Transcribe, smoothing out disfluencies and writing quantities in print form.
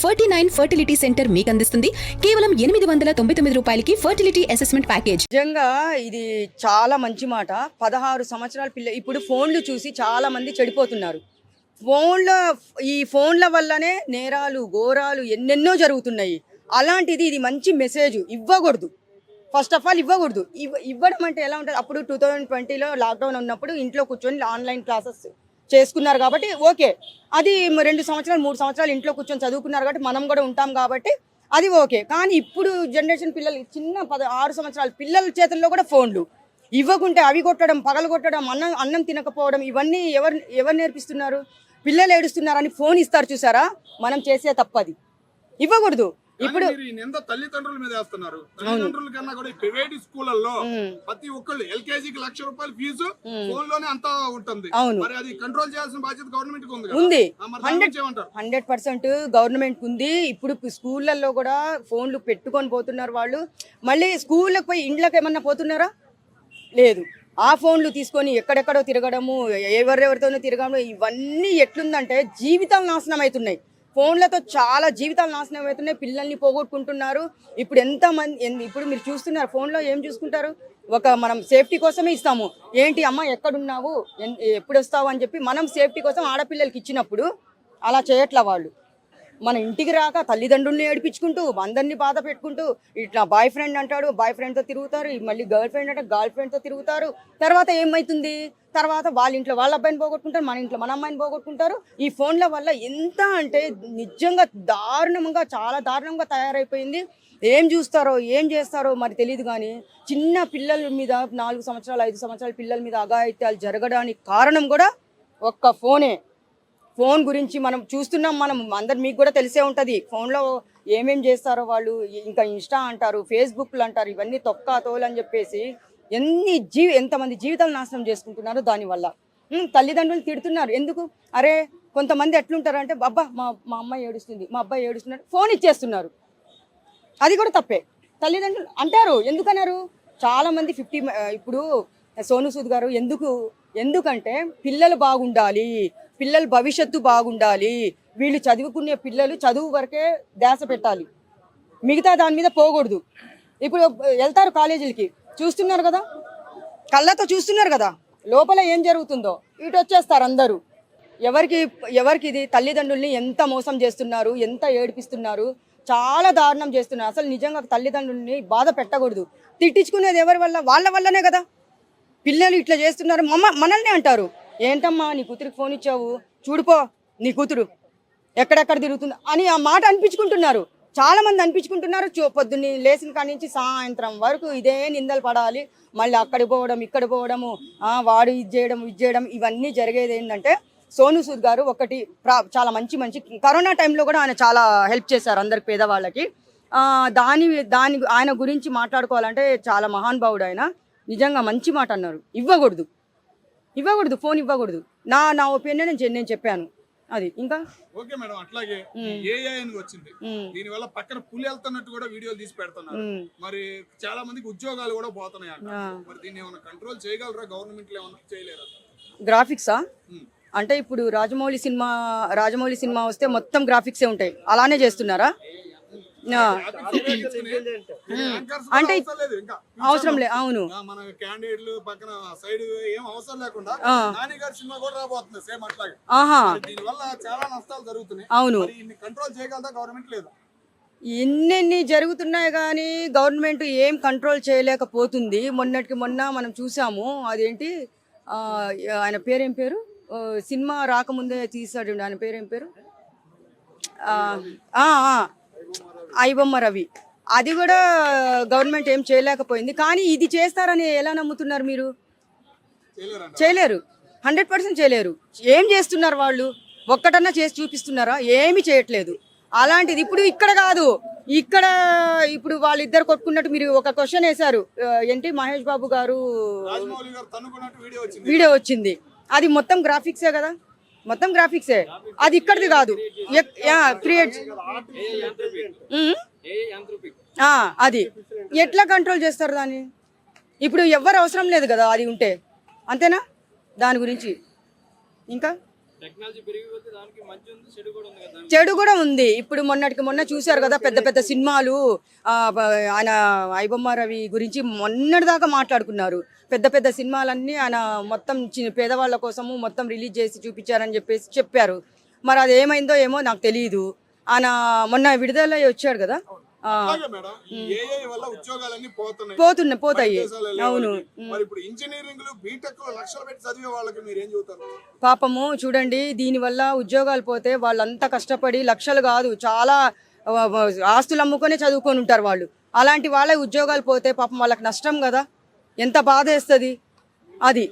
49 fertility centre మీకు అందిస్తుంది కేవలం 899 రూపాయలకి ఫర్టిలిటీ అసెస్మెంట్ ప్యాకేజ్. నిజంగా ఇది చాలా మంచి మాట. 16 సంవత్సరాల పిల్ల ఇప్పుడు ఫోన్లు చూసి చాలా మంది చెడిపోతున్నారు. ఈ ఫోన్ల వల్లనే నేరాలు ఘోరాలు ఎన్నెన్నో జరుగుతున్నాయి. అలాంటిది ఇది మంచి మెసేజ్ ఇవ్వకూడదు. ఫస్ట్ ఆఫ్ ఆల్ ఇవ్వకూడదు. ఇవ్వడం అంటే ఎలా ఉంటుంది, అప్పుడు 2020లో లాక్డౌన్ ఉన్నప్పుడు ఇంట్లో కూర్చొని ఆన్లైన్ క్లాసెస్ చేసుకున్నారు కాబట్టి ఓకే, అది 2 సంవత్సరాలు 3 సంవత్సరాలు ఇంట్లో కూర్చొని చదువుకున్నారు కాబట్టి మనం కూడా ఉంటాం కాబట్టి అది ఓకే. కానీ ఇప్పుడు జనరేషన్ పిల్లలు చిన్న 16 సంవత్సరాల పిల్లల చేతుల్లో కూడా ఫోన్లు ఇవ్వకుంటే అవి కొట్టడం, పగలు కొట్టడం, అన్నం తినకపోవడం, ఇవన్నీ ఎవరు నేర్పిస్తున్నారు? పిల్లలు ఏడుస్తున్నారని ఫోన్ ఇస్తారు చూసారా, మనం చేసే తప్పది. ఇవ్వకూడదు. ఇప్పుడు తల్లిదండ్రుల మీద వేస్తున్నారు. తల్లిదండ్రుల కన్నా కూడా ప్రైవేట్ స్కూళ్ళల్లో ప్రతి ఒక్కళ్ళు LKGకి ₹1,00,000 ఫీజు ఫోన్ లోనే అంతా ఉంటుంది. మరి అది కంట్రోల్ చేయాల్సిన బాధ్యత గవర్నమెంట్ ఉంది. 100% గవర్నమెంట్ ఉంది. ఇప్పుడు స్కూళ్ళల్లో కూడా ఫోన్లు పెట్టుకొని పోతున్నారు వాళ్ళు. మళ్ళీ స్కూళ్ళకి పోయి ఇండ్లకు ఏమన్నా పోతున్నారా? లేదు. ఆ ఫోన్లు తీసుకొని ఎక్కడెక్కడో తిరగడము, ఎవరెవరితోనో తిరగడం, ఇవన్నీ ఎట్లుందంటే జీవితాలు నాశనం అవుతున్నాయి. ఫోన్లతో చాలా జీవితాలు నాశనం అవుతున్నాయి. పిల్లల్ని పోగొట్టుకుంటున్నారు. ఇప్పుడు ఇప్పుడు మీరు చూస్తున్నారు ఫోన్లో ఏం చూసుకుంటారు? మనం సేఫ్టీ కోసమే ఇస్తాము. ఏంటి అమ్మ ఎక్కడున్నావు, ఎప్పుడు వస్తావు అని చెప్పి మనం సేఫ్టీ కోసం ఆడపిల్లలకి ఇచ్చినప్పుడు అలా చేయట్లా వాళ్ళు. మన ఇంటికి రాక తల్లిదండ్రుల్ని ఏడిపించుకుంటూ, అందరినీ బాధ పెట్టుకుంటూ, ఇట్లా బాయ్ ఫ్రెండ్ అంటాడు, బాయ్ ఫ్రెండ్తో తిరుగుతారు, మళ్ళీ గర్ల్ ఫ్రెండ్ అంటే గర్ల్ ఫ్రెండ్తో తిరుగుతారు. తర్వాత ఏమవుతుంది? తర్వాత వాళ్ళ ఇంట్లో వాళ్ళ అబ్బాయిని పోగొట్టుకుంటారు, మన ఇంట్లో మన అమ్మాయిని పోగొట్టుకుంటారు. ఈ ఫోన్ల వల్ల ఎంత అంటే నిజంగా చాలా దారుణంగా తయారైపోయింది. ఏం చూస్తారో ఏం చేస్తారో మరి తెలియదు. కానీ చిన్న పిల్లల మీద 4 సంవత్సరాలు 5 సంవత్సరాల పిల్లల మీద అఘాయిత్యాలు జరగడానికి కారణం కూడా ఒక్క ఫోనే. ఫోన్ గురించి మనం చూస్తున్నాం. మనం అందరు మీకు కూడా తెలిసే ఉంటుంది ఫోన్లో ఏమేం చేస్తారో వాళ్ళు. ఇంకా ఇన్స్టా అంటారు, ఫేస్బుక్లు అంటారు, ఇవన్నీ తోలు అని చెప్పేసి ఎంతమంది జీవితాలు నాశనం చేసుకుంటున్నారు దానివల్ల. తల్లిదండ్రులు తిడుతున్నారు. ఎందుకు? అరే కొంతమంది ఎట్లుంటారు అంటే అబ్బా మా అమ్మాయి ఏడుస్తుంది, మా అబ్బాయి ఏడుస్తున్నారు, ఫోన్ ఇచ్చేస్తున్నారు. అది కూడా తప్పే. తల్లిదండ్రులు అంటారు. ఎందుకన్నారు? చాలామంది ఇప్పుడు సోను సూద్ గారు ఎందుకంటే పిల్లలు బాగుండాలి, పిల్లల భవిష్యత్తు బాగుండాలి, వీళ్ళు చదువుకునే పిల్లలు చదువు వరకే ధ్యాస పెట్టాలి, మిగతా దాని మీద పోకూడదు. ఇప్పుడు వెళ్తారు కాలేజీలకి, చూస్తున్నారు కదా, కళ్ళతో చూస్తున్నారు కదా లోపల ఏం జరుగుతుందో. ఇటు వచ్చేస్తారు అందరూ. ఎవరికి ఇది తల్లిదండ్రుల్ని ఎంత మోసం చేస్తున్నారు, ఎంత ఏడిపిస్తున్నారు, చాలా దారుణం చేస్తున్నారు. అసలు నిజంగా తల్లిదండ్రుల్ని బాధ పెట్టకూడదు. తిట్టించుకునేది ఎవరి వల్ల? వాళ్ళ వల్లనే కదా. పిల్లలు ఇట్లా చేస్తున్నారు, మనల్ని అంటారు, ఏంటమ్మా నీ కూతురికి ఫోన్ ఇచ్చావు, చూడుపో నీ కూతురు ఎక్కడెక్కడ తిరుగుతుంది అని ఆ మాట అనిపించుకుంటున్నారు. చాలా మంది అనిపించుకుంటున్నారు. పొద్దున్నే లేచిన కాడి నుంచి సాయంత్రం వరకు ఇదే నిందలు పడాలి, మళ్ళీ అక్కడికి పోవడం ఇక్కడ పోవడము, వాడు ఇది చేయడం ఇవన్నీ జరిగేది ఏంటంటే సోను సూద్ గారు ఒకటి చాలా మంచి కరోనా టైంలో కూడా ఆయన చాలా హెల్ప్ చేశారు అందరికి, పేదవాళ్ళకి. ఆయన గురించి మాట్లాడుకోవాలంటే చాలా మహానుభావుడు ఆయన. నిజంగా మంచి మాట అన్నారు. ఇవ్వకూడదు ఫోన్ ఇవ్వకూడదు. నా ఒపీనియన్ నేను చెప్పాను. అది ఇంకా ఓకే మేడం. అట్లాగే AI వచ్చింది, దీని వల్ల పక్కన పులి వెళ్తున్నట్టు కూడా వీడియోలు తీసి పెడుతున్నారు. మరి చాలా మందికి ఉద్యోగాలు కూడా పోతున్నాయి అంట. మరి దీన్ని ఏమైనా కంట్రోల్ చేయగలరా గవర్నమెంట్ లో? ఏమైనా చేయలేరా? గ్రాఫిక్సా అంటే ఇప్పుడు రాజమౌళి సినిమా వస్తే మొత్తం గ్రాఫిక్సే ఉంటాయి, అలానే చేస్తున్నారా? అంటే అవసరం లేదు. అవును, మన క్యాండిడేట్లు పక్కన సైడ్ ఏం అవసరం లేకుండా నాని గారి సినిమా కూడా రాబోతుంది సేమ్ అట్లాగే. దీని వల్ల చాలా నష్టాలు జరుగుతున్నాయి. అవును, కంట్రోల్ చేయగలదా గవర్నమెంట్? లేదు. ఎన్నెన్ని జరుగుతున్నాయి కానీ గవర్నమెంట్ ఏం కంట్రోల్ చేయలేకపోతుంది. మొన్న మనం చూసాము. అదేంటి ఆయన పేరేం పేరు, సినిమా రాకముందే తీసాడు, ఆయన పేరేం పేరు, ఐబొమ్మ రవి. అది కూడా గవర్నమెంట్ ఏం చేయలేకపోయింది. కానీ ఇది చేస్తారని ఎలా నమ్ముతున్నారు మీరు? చేయలేరు, 100% చేయలేరు. ఏం చేస్తున్నారు వాళ్ళు? ఒక్కటన్నా చేసి చూపిస్తున్నారా? ఏమి చేయట్లేదు. అలాంటిది ఇప్పుడు ఇక్కడ కాదు, ఇప్పుడు వాళ్ళిద్దరు కొట్టుకున్నట్టు మీరు ఒక క్వశ్చన్ వేశారు. ఏంటి మహేష్ బాబు గారు వీడియో వచ్చింది, అది మొత్తం గ్రాఫిక్సే కదా, మొత్తం గ్రాఫిక్సే. అది ఇక్కడిది కాదు, క్రియేట్ అది ఎట్లా కంట్రోల్ చేస్తారు దాన్ని? ఇప్పుడు ఎవ్వరు అవసరం లేదు కదా అది ఉంటే, అంతేనా? దాని గురించి ఇంకా టెక్నాలజీ పెరిగి కొద్దీ దానికి మంచి ఉంది, చెడు కూడా ఉంది కదా. చెడు కూడా ఉంది. ఇప్పుడు మొన్నటికి మొన్న చూశారు కదా, పెద్ద పెద్ద సినిమాలు ఆయన ఐబొమ్మ రవి గురించి మొన్నటి దాకా మాట్లాడుకున్నారు. పెద్ద పెద్ద సినిమాలన్నీ ఆయన మొత్తం పేదవాళ్ళ కోసము మొత్తం రిలీజ్ చేసి చూపించారని చెప్పారు. మరి అది ఏమైందో ఏమో నాకు తెలియదు. ఆయన మొన్న విడుదల వచ్చాడు కదా. అలాగే మేడం, ఈ AI వల్ల ఉద్యోగాలన్నీ పోతాయి. దేశాలలో అవును. మరి ఇప్పుడు ఇంజనీరింగ్ బీటెక్ లక్షలు పెట్టి చదివే వాళ్ళకి మీరు ఏం చెబుతారు? పాపము చూడండి, దీనివల్ల ఉద్యోగాలు పోతే వాళ్ళంతా కష్టపడి లక్షలు కాదు చాలా ఆస్తులు అమ్ముకొని చదువుకొని ఉంటారు వాళ్ళు. అలాంటి వాళ్ళ ఉద్యోగాలు పోతే పాపం వాళ్ళకి నష్టం కదా, ఎంత బాధ వేస్తుంది అది.